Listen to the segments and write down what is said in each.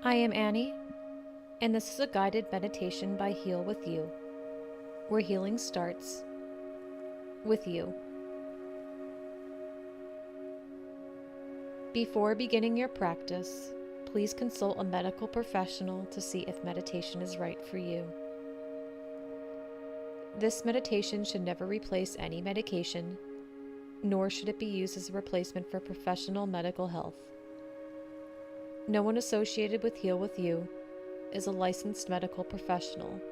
I am Annie, and this is a guided meditation by Heal With You, where healing starts with you. Before beginning your practice, please consult a medical professional to see if meditation is right for you. This meditation should never replace any medication, nor should it be used as a replacement for professional medical health. No one associated with Heal With You is a licensed medical professional.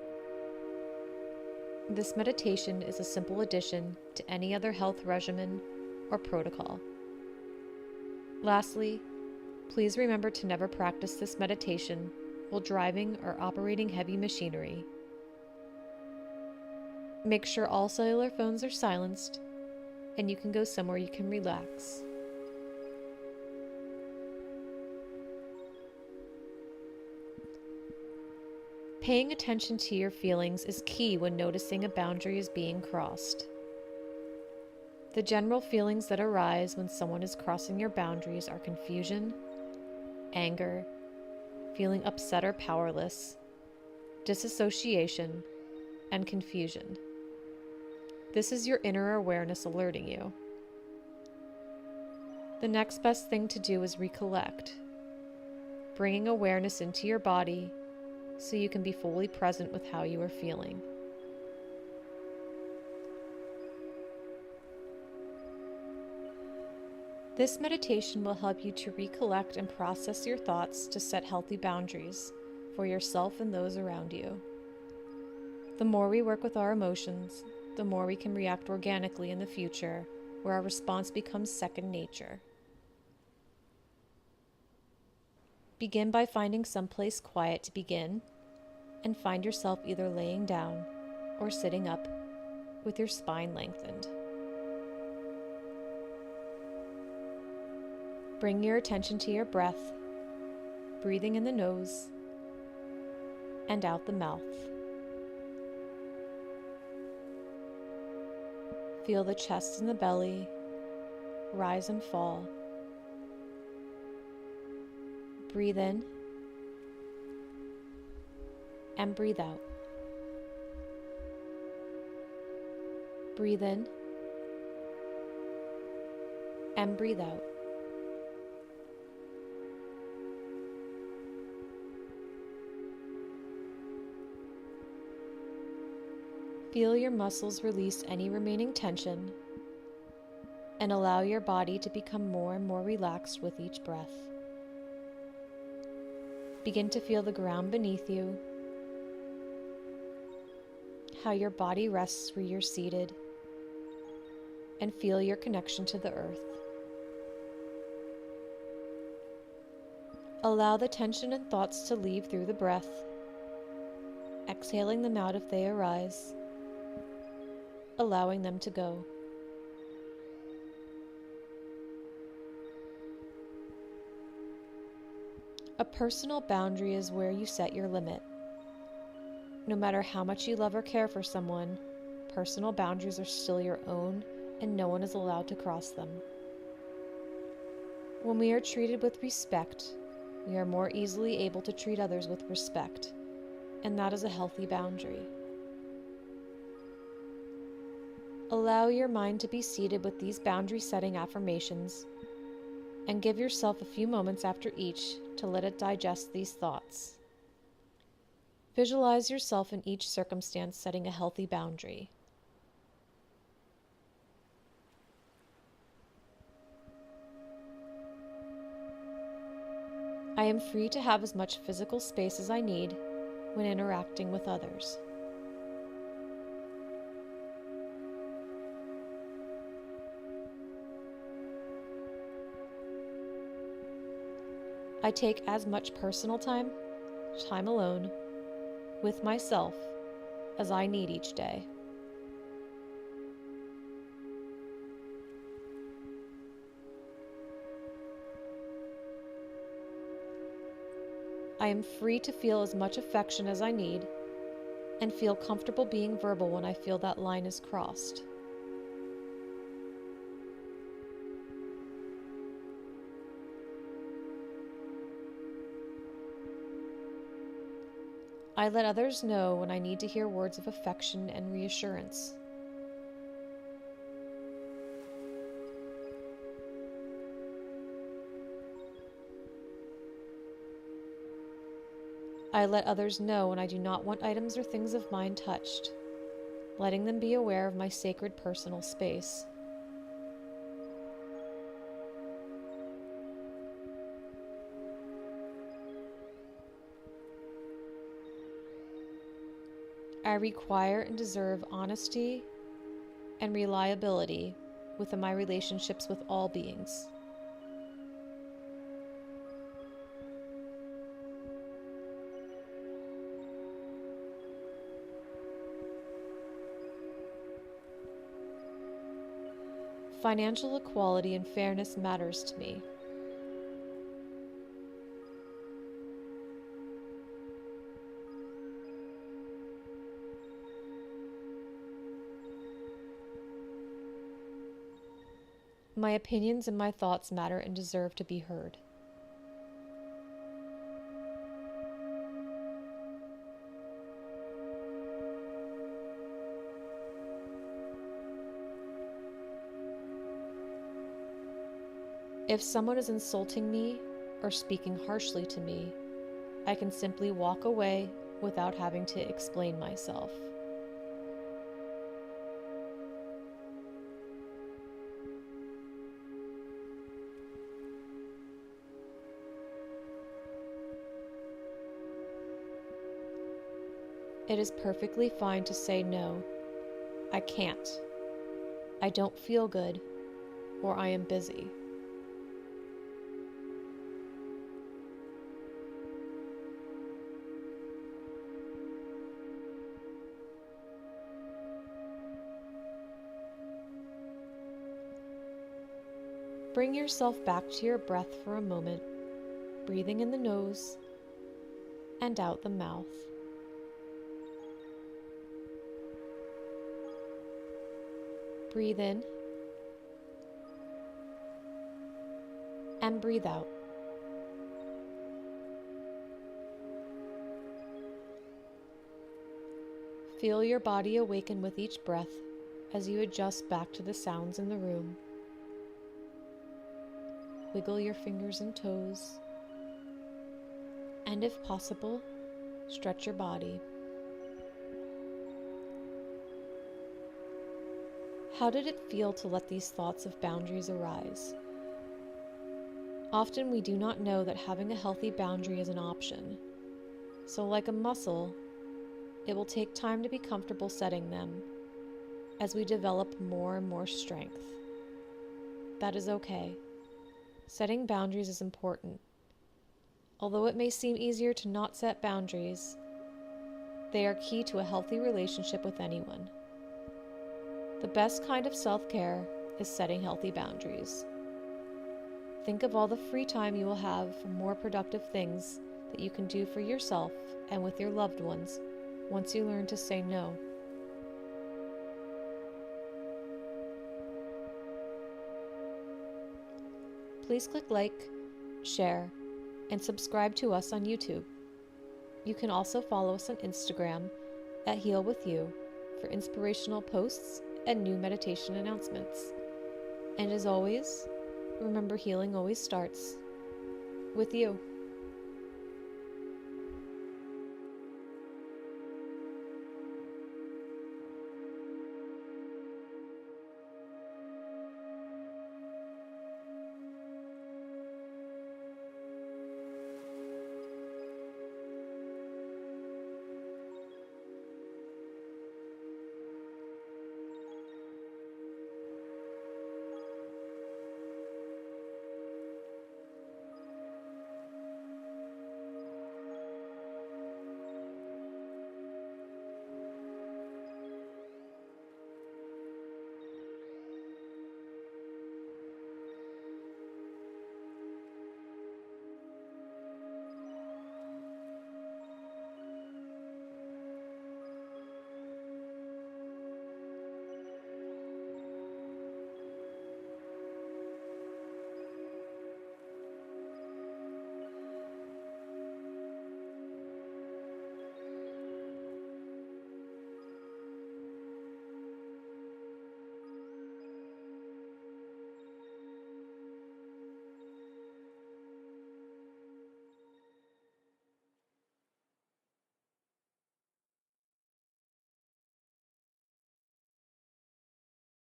This meditation is a simple addition to any other health regimen or protocol. Lastly, please remember to never practice this meditation while driving or operating heavy machinery. Make sure all cellular phones are silenced and you can go somewhere you can relax. Paying attention to your feelings is key when noticing a boundary is being crossed. The general feelings that arise when someone is crossing your boundaries are confusion, anger, feeling upset or powerless, disassociation, and confusion. This is your inner awareness alerting you. The next best thing to do is recollect, bringing awareness into your body so you can be fully present with how you are feeling. This meditation will help you to recollect and process your thoughts to set healthy boundaries for yourself and those around you. The more we work with our emotions, the more we can react organically in the future, where our response becomes second nature. Begin by finding someplace quiet to begin, and find yourself either laying down or sitting up with your spine lengthened. Bring your attention to your breath, breathing in the nose and out the mouth. Feel the chest and the belly rise and fall. Breathe in and breathe out. Breathe in and breathe out. Feel your muscles release any remaining tension and allow your body to become more and more relaxed with each breath. Begin to feel the ground beneath you, how your body rests where you're seated, and feel your connection to the earth. Allow the tension and thoughts to leave through the breath, exhaling them out if they arise, allowing them to go. A personal boundary is where you set your limit. No matter how much you love or care for someone, personal boundaries are still your own, and no one is allowed to cross them. When we are treated with respect, we are more easily able to treat others with respect, and that is a healthy boundary. Allow your mind to be seated with these boundary-setting affirmations, and give yourself a few moments after each to let it digest these thoughts. Visualize yourself in each circumstance setting a healthy boundary. I am free to have as much physical space as I need when interacting with others. I take as much personal time alone, with myself, as I need each day. I am free to feel as much affection as I need and feel comfortable being verbal when I feel that line is crossed. I let others know when I need to hear words of affection and reassurance. I let others know when I do not want items or things of mine touched, letting them be aware of my sacred personal space. I require and deserve honesty and reliability within my relationships with all beings. Financial equality and fairness matters to me. My opinions and my thoughts matter and deserve to be heard. If someone is insulting me or speaking harshly to me, I can simply walk away without having to explain myself. It is perfectly fine to say no, I can't, I don't feel good, or I am busy. Bring yourself back to your breath for a moment, breathing in the nose and out the mouth. Breathe in and breathe out. Feel your body awaken with each breath as you adjust back to the sounds in the room. Wiggle your fingers and toes, and if possible, stretch your body. How did it feel to let these thoughts of boundaries arise? Often we do not know that having a healthy boundary is an option. So like a muscle, it will take time to be comfortable setting them as we develop more and more strength. That is okay. Setting boundaries is important. Although it may seem easier to not set boundaries, they are key to a healthy relationship with anyone. The best kind of self-care is setting healthy boundaries. Think of all the free time you will have for more productive things that you can do for yourself and with your loved ones once you learn to say no. Please click like, share, and subscribe to us on YouTube. You can also follow us on Instagram at Heal With You for inspirational posts and new meditation announcements. And as always, remember healing always starts with you.